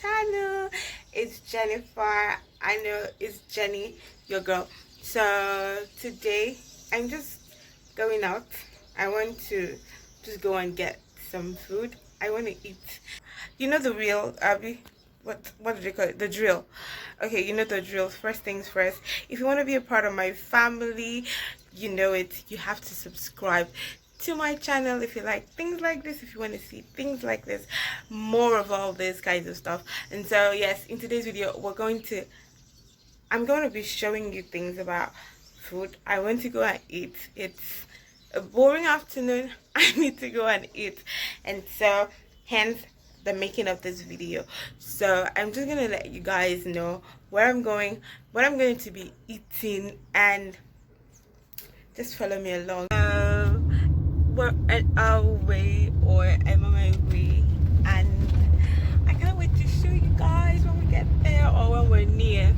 channel. It's Jennifer. I know it's Jenny, your girl. So today I'm just going out. I want to just go and get some food. I want to eat. You know the real Abby. What do they call it? The drill. Okay, you know the drill. First things first. If you want to be a part of my family, you know it. You have to subscribe to my channel if you like things like this, if you want to see things like this, more of all this kinds of stuff. And so yes, in today's video I'm going to be showing you things about food. I want to go and eat. It's a boring afternoon. I need to go and eat, and so hence the making of this video. So I'm just gonna let you guys know where I'm going, what I'm going to be eating, and just follow me along. We're on our way, or I'm on my way, and I can't wait to show you guys when we get there or when we're near.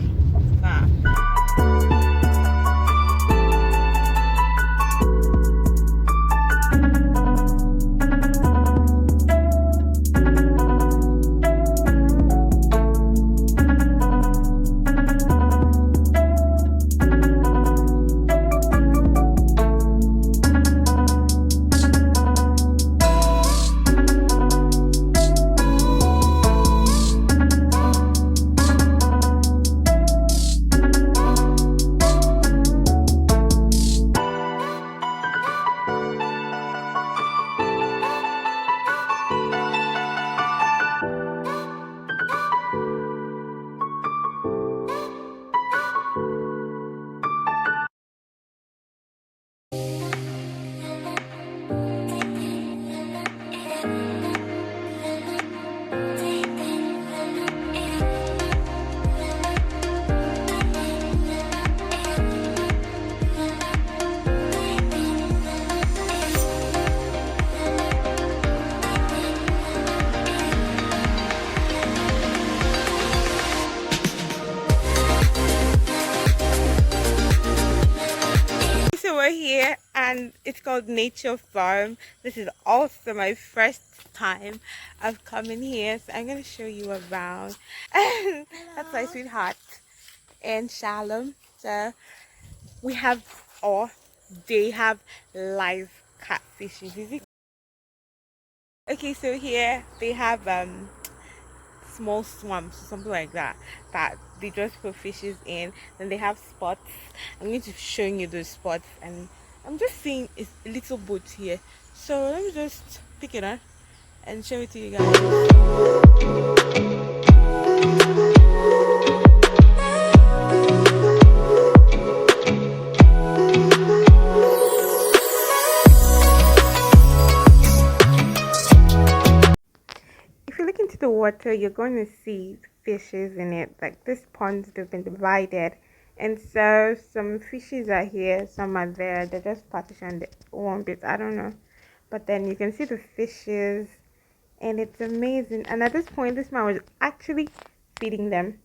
So we're here and it's called Nature Farm. This is also my first time of coming here, so I'm going to show you around. And that's my sweetheart and Shalom. So we have, or they have, live catfishes. Is it? Okay, so here they have small swamps or something like that they just put fishes in. Then they have spots. I'm going to be showing you those spots, and I'm just seeing a little boat here, so let me just pick it up and show it to you guys. The water, you're going to see fishes in it. Like this pond, they've been divided, and so some fishes are here, some are there. They're just partitioned one bit, I don't know, but then you can see the fishes, and it's amazing. And at this point, this man was actually feeding them,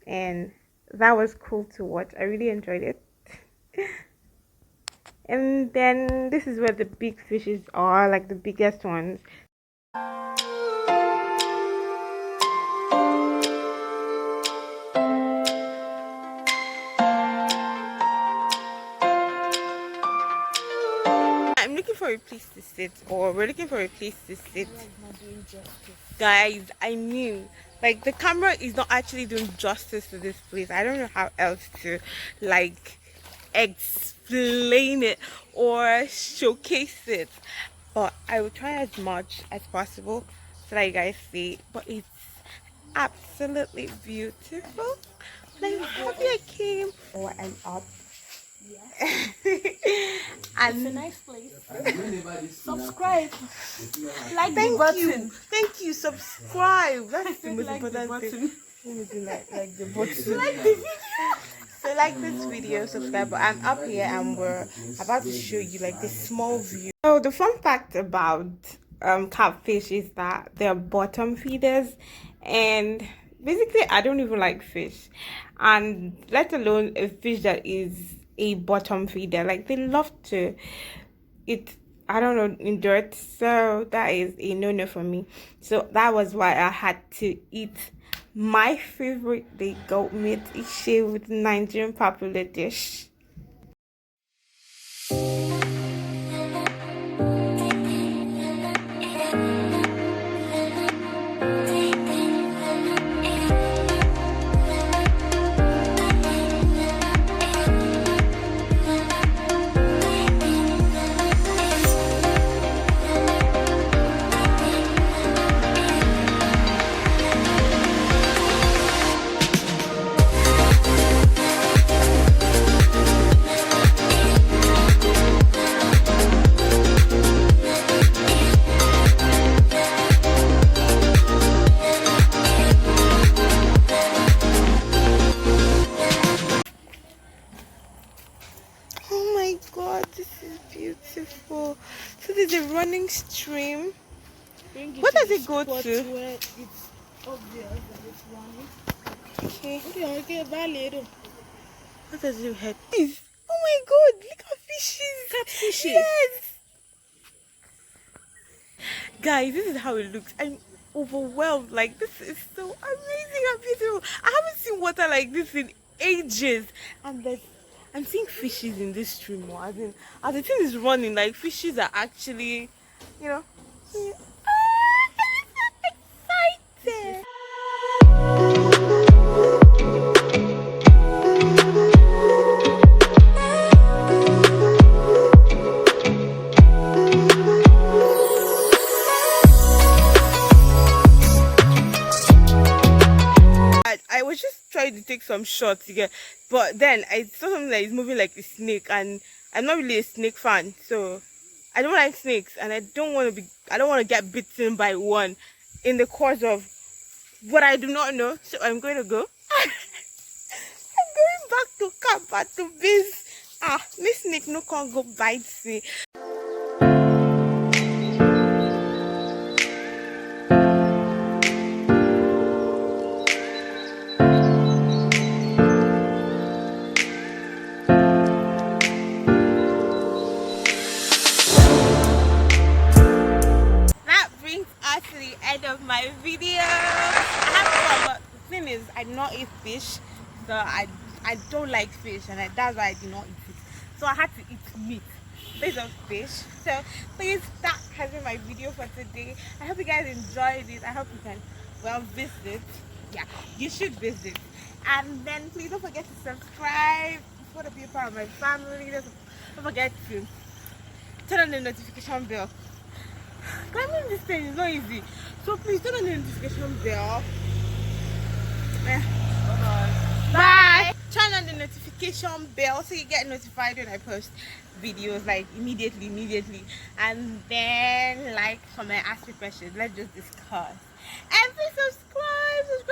and that was cool to watch. I really enjoyed it. And then this is where the big fishes are, like the biggest ones. I'm looking for a place to sit, or we're looking for a place to sit. Guys, I knew, like, the camera is not actually doing justice to this place. I don't know how else to like explain it or showcase it, but I will try as much as possible so that you guys see. But it's absolutely beautiful. Like, happy I came. Oh, I'm up. Yes. And it's a nice place. Subscribe. Like thank the button. you. Thank you. Subscribe. That's the most like important the thing. Like the button. Like the video. So like this video, subscribe. But I'm up here and we're about to show you like the small view. So the fun fact about catfish is that they're bottom feeders, and basically I don't even like fish, and let alone a fish that is a bottom feeder. Like, they love to eat, I don't know, in dirt, so that is a no-no for me. So that was why I had to eat My favorite day goat meat is shared with Nigerian popular dish. Oh my god, this is beautiful. So there's a running stream. What does it go to? Where it's obvious that it's running. Okay. Okay, valid. What does it head? Oh my god, look at fishes. Catfishes. Yes. Guys, this is how it looks. I'm overwhelmed. Like, this is so amazing and beautiful. I haven't seen water like this in ages. And I'm seeing fishes in this stream more. As the thing is running, like fishes are actually, you know. I'm so excited. I was just trying to take some shots again, but then I saw something that is moving like a snake, and I'm not really a snake fan, so I don't like snakes, and I don't want to get bitten by one in the course of what I do not know. So I'm going to go. I'm going back to camp to biz. This snake no can go bite me. To the end of my video. The thing is, I do not eat fish, so I don't like fish, and that's why I do not eat it. So I had to eat meat based on fish. So please, that has been my video for today. I hope you guys enjoyed it. I hope you can visit. Yeah, you should visit. And then please don't forget to subscribe if you want to be a part of my family. Don't forget to turn on the notification bell. Climbing this thing is not easy, so please turn on the notification bell. Bye. Turn on the notification bell so you get notified when I post videos, like immediately, and then like, comment, ask me questions. Let's just discuss, and please subscribe to